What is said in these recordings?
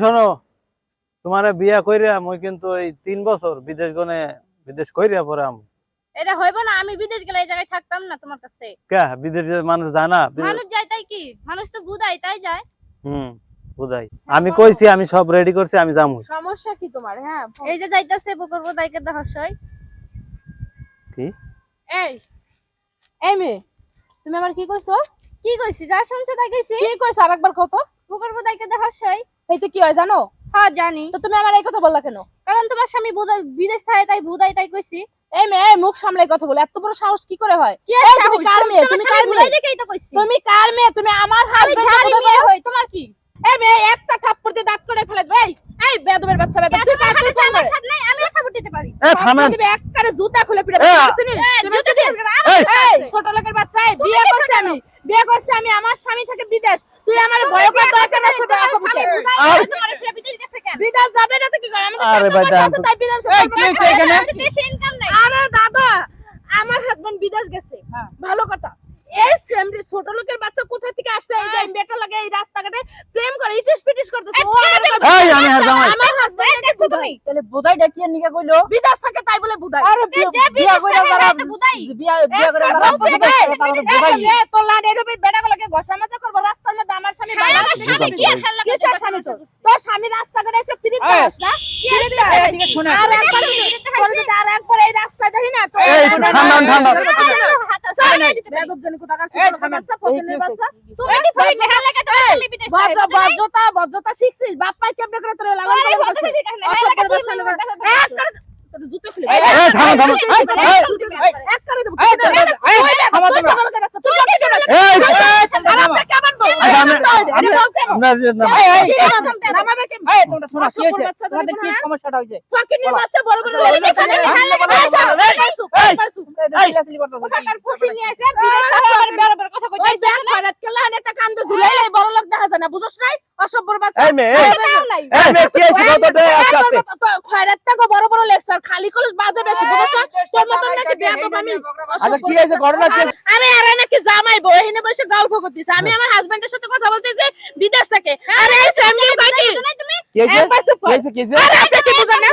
শোনো, তোমার বিয়া কইরা মই কিন্তু এই 3 বছর বিদেশ গনে বিদেশ কইরা পরে আম। এটা হইব না, আমি বিদেশ গেলে এই জায়গায় থাকতাম না তোমার কাছে। কে বিদেশে মানুষ যায় না? মানুষ যায় তাই কি? মানুষ তো বুঝাই তাই যায়। বুঝাই। আমি কইছি আমি সব রেডি করছি, আমি যামু। সমস্যা কি তোমার? হ্যাঁ এই যে যাইতাছে বকর বদাইকে দেখাছই। কি? এই মে তুমি আমার কি কইছো? কি কইছি? যা শুনছো তাই কইছি। কি কইছো আরেকবার কও তো? বকর বদাইকে দেখাছই। এইটা কি হয় জানো? হ্যাঁ জানি। তো তুমি আমার এই কথা বললা কেন? কারণ তোমার স্বামী বিদেশ থাকে তাই বুদাই তাই কইছি। এই মে মুখ সামলাই কথা বলে, এত বড় সাহস কি করে হয়? কি সাহস? কার মেয়ে? তুমি কার মেয়ে? দেখেই তো কইছি। তুমি কার মেয়ে? তুমি আমার হাজবেন্ডের মেয়ে হই। তোমার কি? এই মেয়ে একটা থাপ্পড় দিয়ে দাঁত করে ফেলে দেব। এই বেয়াদবের বাচ্চা বেয়াদব, তুই কার সাথে আমার সাথে নাই? আমি থাপ্পড় দিতে পারি। থামেন। তুমি একবারে জুতা খুলে পিটা দিছিস। তুমি এই ছোট লোকের বাচ্চা, বিয়ে করছি আমি। বিয়ে করছি আমি, আমার স্বামী থেকে বিদেশ। তুই আমারে ভয় করে দরকার না শুধু স্বামী বুঝাই তোমারে ফেলে বিদেশ গেছে কেন? বিদেশ যাবে না তো কি করে? আমাদের আরে ভাই দাঁড়ান তো। তাই বিদেশ এই কি হইছে এখানে? দেশে ইনকাম নাই। আরে দাদা, আমার হাজবেন্ড বিদেশ গেছে। ভালো কথা। এই সেমরি ছোট লোকের বাচ্চা কোথা থেকে আসছে? এই যে বেটা লাগে এই রাস্তাঘাটে প্রেম করে ইটিস পিটিস করতেছে। ও এই আমি আর জামাই। আমার হাজবেন্ড দেখছো তুমি? তাহলে বুদাই ডাকিয়ে নিকে কইলো বিদেশ থাকে তাই বলে বুদাই। আরে বিয়া কইরা তারা বিয়া করে তারা এ তো লাড এরবে বেটাগুলোকে ঘষা মাজা করব রাস্তার মধ্যে। আমার স্বামী বাবা স্বামী কি খেল লাগে? কিসের স্বামী তোর? তোর স্বামী রাস্তাঘাটে এসে ফিরিত পাস না? ফিরিত পাস। আর একবার তোর যদি আর একবার এই রাস্তা দেখি না তো এই ঠান্ডা বেয়াদব জানি কোথা কাছে বাচ্চা পছন্দের বাচ্চা। তুমি কি ফিরিত খেল লাগে? তোর স্বামী বিদেশ থাকে। ভদ্রতা শিখছিস? বাপ পাই কেমনে করে তোর লাগাই করে? ভদ্রতা শিখাস না। এই লাগে তুই মনে কর তোর জুতো খুলে এই থামো এক করে দেব। এই থামো তুই কি করছিস? এই আপনি কেমন বল? নামাবে কেমন? এই তোমরা শোনা কি হইছে? তোমাদের কি সমস্যাটা হইছে? ফকিনের বাচ্চা বড় বড় লেগে এখানে চিল্লাচিল্লি করতেছ সরকার খুশি নিয়ে আসে বিদেশ থেকে বড় বড় কথা কইতাছে। ব্যাগ খরচ কেলা একটা কান্দ ঝুলাইলে বড় লোক দেখা যায় না, বুঝছস নাই? অসভ্যর বাচ্চা। এই মে এই মে কি হইছে কত দে আস্তে আস্তে খয়রাতটা গো বড় বড় লেকচার খালি কলস বাজে বেশি, বুঝছস না? তোর মত নাকি বেয়াদব আমি। আচ্ছা কি হইছে ঘটনা কি? আরে আরে নাকি জামাই বউ এখানে বসে গল্প করতেছে। আমি আমার হাজবেন্ডের সাথে কথা বলতেছি বিদেশ থেকে। আরে ফ্যামিলি বাকি তুমি কি হইছে কি হইছে? আরে আপনি কি বুঝেন না?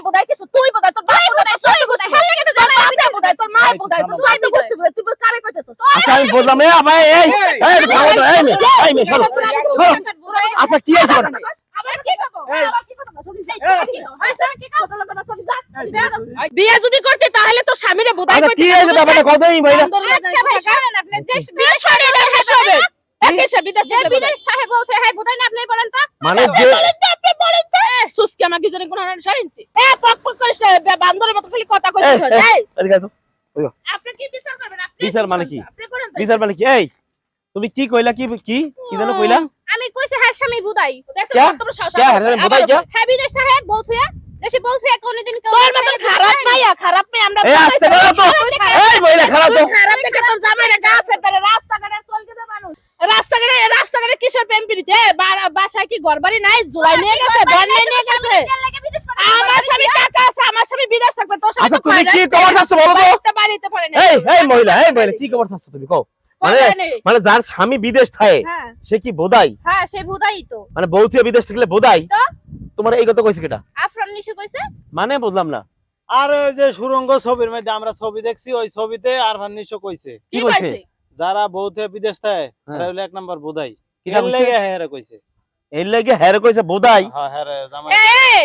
বুঝাই কিছু তুই বুঝাই তোর ভাই বুঝাই সই বুঝাই হেল লাগে তো জামাই আমি বুঝাই তোর মা বুঝাই তোর সই বুঝতে বুঝাই তুই কারে কইতেছ? আচ্ছা আমি বললাম ভাই এই থামো তো এই মে চলো আচ্ছা কি হইছে ঘটনা? আবার কি করব? আবার কি করব? তুমি যাই কি করব? হ্যাঁ তুমি কি করব? বিয়ে যদি করতে তাহলে তো স্বামীরে বুঝাই আচ্ছা কি হইছে ব্যাপারটা কতই ভাই? আচ্ছা ভাই শুনেন, আপনি দেশ বিদেশ করে হবে একেশে বিদেশ বিদেশ সাহেব বলতে হ্যাঁ বুঝাই না আপনি বলেন তো মানে যে আপনি বলেন তো সুস্কি আমাকে জন্য কোন হারান শাইনতি পক পক করিস বান্দরের মতো খালি কথা কইছিস। এই এদিকে তো আপনি কি বিচার করবেন? আপনি বিচার মানে কি? আপনি করেন বিচার মানে কি? এই তুমি কি কইলা কি কি কি জানো কইলা? আমি কইছি হ্যাঁ স্বামী বুঝাই দেখছো কে? কত বড় সাহস। কে হ্যাঁ বুঝাই কে? হ্যাঁ বিদেশ সাহেব বলছিয়া দেশে বলছিয়া কোনদিন কেউ তোর মত খারাপ মাইয়া খারাপ মে আমরা এই আসতে বলো তো এই বইলা খারাপ তো খারাপ দেখে তোর জামাইরে গাছের ধরে রাস্তাঘাটে চলতে দে মানুষ। রাস্তাঘাটে কিসের প্রেম পিরিতে? বাসায় কি ঘরবাড়ি নাই? জুলাই নিয়ে গেছে, ঘর নিয়ে গেছে। আমার স্বামী টাকা আছে, আমার স্বামী বিদেশ থাকবে। তোর আচ্ছা তুমি কি খবর চাচ্ছ বলো তো? বাড়িতে পারে না। এই মহিলা কি খবর চাচ্ছ তুমি কও? মানে যার স্বামী বিদেশ থাকে সে কি বোধাই? হ্যাঁ সে বোধাই তো। মানে বউথিয়া বিদেশ থাকলে বোধাই? তো তোমার এই কথা কইছে কেটা? আফরান নিশু কইছে। মানে বুঝলাম না। আর ওই যে সুরঙ্গ ছবির মধ্যে আমরা ছবি দেখছি, ওই ছবিতে আরফান নিশো কইছে কি কইছে? যারা বউথিয়া বিদেশ থাকে তারা হলো এক নাম্বার বোধাই। কি এর লাগি হ্যাঁ কইছে। এর লাগি হ্যাঁ কইছে বোধাই? হ্যাঁ হ্যাঁ জামাই। এই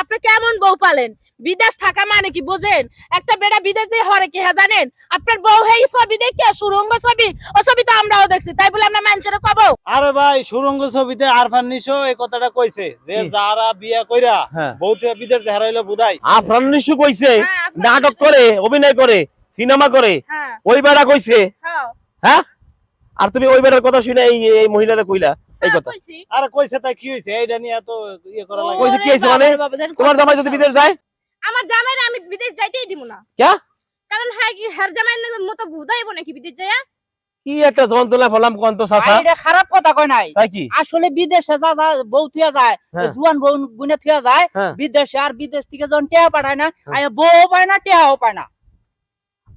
আপনি কেমন বউ পালেন? বিদেশ থাকা মানে কি বোঝেন? একটা বেটা বিদেশ দিয়ে হরে কি হ্যাঁ জানেন? আপনার বউ এই ছবি দেখে সুরঙ্গ ছবি ও ছবি তো আমরাও দেখছি, তাই বলে আমরা মানুষের কব? আরে ভাই সুরঙ্গ ছবিতে আরফান নিশো এই কথাটা কইছে যে যারা বিয়া কইরা বউথিয়া বিদেশ যায় হইলো বোধাই। আরফান নিশো কইছে? নাটক করে, অভিনয় করে, সিনেমা করে, হ্যাঁ ওই বেটা কইছে? হ্যাঁ আর তুমি ওই বেটার কথা শুনে এই মহিলারে কইলা এই কথা? আরে কইছে তাই কি হইছে? এইটা নিয়ে এত ইয়ে করা লাগে। কইছে কি হইছে মানে? তোমার জামাই যদি বিদেশ যায়? আমার জামাইরে আমি বিদেশ যাইতেই দিব না। কে? কারণ হ্যাঁ কি হার জামাইয়ের মতো বুঝাইবো নাকি বিদেশ যায়া? কি একটা যন্ত্রণা ফলাম কোন তো চাচা? এটা খারাপ কথা কই নাই। তাই কি? আসলে বিদেশে যা বউ থিয়া যায়, জুয়ান বউ গুনে থিয়া যায় বিদেশে, আর বিদেশ থেকে যখন টিয়া পাঠায় না, বউ পায় না টিয়াও পায় না।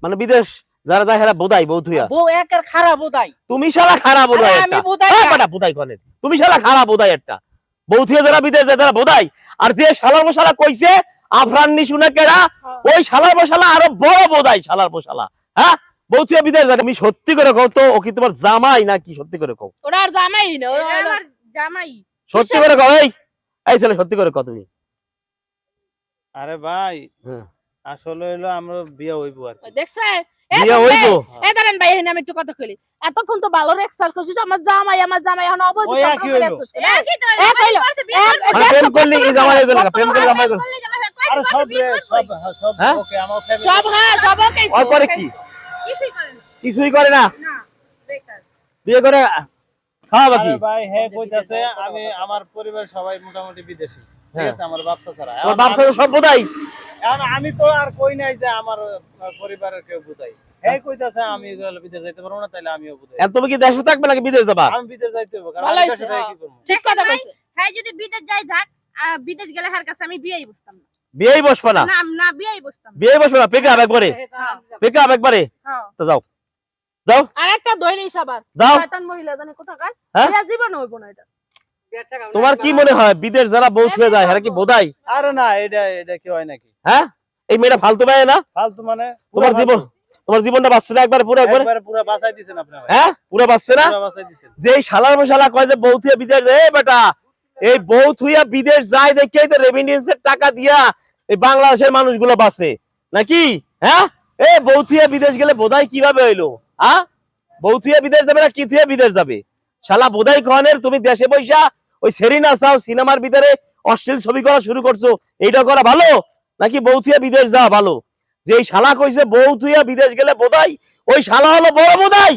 মানে বিদেশ যারা যায় হেরা বোধাই বউ থুইয়া বউ একের খারাপ বোধাই তুমি শালা খারাপ বোধাই আরে একটা আমি বোধাই এই না। বেটা বোধাই কোনে তুমি শালা খারাপ বোধাই একটা বউ থুইয়া যারা বিদেশ যায় তারা বোধাই আর যে শালার মশালা কইছে আফরান নিশু না কেডা ওই শালার মশালা আরো বড় বোধাই শালার মশালা হ্যাঁ বউ থুইয়া বিদেশ যায় তুমি সত্যি করে কও তো ও কি তোমার জামাই নাকি সত্যি করে কও ওরা আর জামাই না ওরা আমার জামাই সত্যি করে কও এই ছেলে সত্যি করে কও তুমি আরে ভাই হ্যাঁ। আসলে হইলো আমরা বিয়ে হইব আর কি। দেখছে বিয়ে হইবো এ দাঁড়ান ভাই এখানে আমি একটু কথা কইলি এতক্ষণ তো ভালো রেক্সার করছিস আমার জামাই এখন অবৈধ ওই একই হইলো। মানে প্রেম করলি এই জামাই হয়ে গেল প্রেম করলি জামাই হয়ে গেল আরে সব সব হ্যাঁ? ওকে আমার ফ্যামিলি সব হ্যাঁ সব ওকে আর করে কি কিছুই করে না কিছুই করে না না বেকার বিয়ে করে খাওয়া বাকি আরে ভাই হ্যাঁ কইতাছে আমি আমার পরিবার সবাই মোটামুটি বিদেশি ঠিক হ্যাঁ। আছে আমার বাচ্চা ছাড়া তোমার বাপ সাথে সব বোধাই এখন আমি তো আর কই নাই যে আমার পরিবারের কেউ বুঝাই হ্যাঁ কইতাছে আমি বিদেশ যাইতে পারবো না তাইলে আমিও বুঝাই এখন তুমি কি দেশে থাকবে নাকি বিদেশ যাবা আমি বিদেশ যাইতে হবে কারণ ভালো আমি হইছে, দেশে থেকে কি করব ঠিক কথা কইছে হ্যাঁ যদি বিদেশ যাই যাক বিদেশ গেলে হার কাছে আমি বিয়েই বুঝতাম না বিয়েই বসবে না না না বিয়েই বুঝতাম না বিয়ে বসবে না পেকে আপ একবারে পেকে আপ একবারে হ্যাঁ তো যাও যাও আর একটা দৈনিক সাবার যাও শয়তান মহিলা জানে কোথাকার হ্যাঁ? বিয়া জীবন হইব না এটা তোমার কি মনে হয় বিদেশ যারা বউ থুয়ে যায় এরা কি বোধাই আরে না এটা কি হয় নাকি হ্যাঁ এই মেয়েটা ফালতু মেয়ে না ফালতু মানে তোমার জীবন তোমার জীবনটা বাঁচছে না একবার পুরো একবার একবারে পুরো বাঁচাই দিছেন আপনি ভাই হ্যাঁ পুরো বাঁচছে না পুরো বাঁচাই দিছেন যে এই শালার মশালা কয় যে বউ থুয়ে বিদেশ যায়, এই বেটা এই বউ থুইয়া বিদেশ যায় দেখেই তো রেমিটেন্সের টাকা দিয়া এই বাংলাদেশের মানুষগুলো বাঁচে নাকি হ্যাঁ এই বউ থুইয়া বিদেশ গেলে বোধাই কিভাবে হইলো হ্যাঁ বউ থুইয়া বিদেশ যাবে না কি থুইয়া বিদেশ যাবে শালা বোধাই খানের তুমি দেশে বৈশা ওই সেরিনা চাও সিনেমার ভিতরে অশ্লীল ছবি করা শুরু করছো এইটা করা ভালো নাকি বউ থুইয়া বিদেশ যাওয়া ভালো যে এই শালা কইছে বউ থুইয়া বিদেশ গেলে বোধাই ওই শালা হলো বড় বোধাই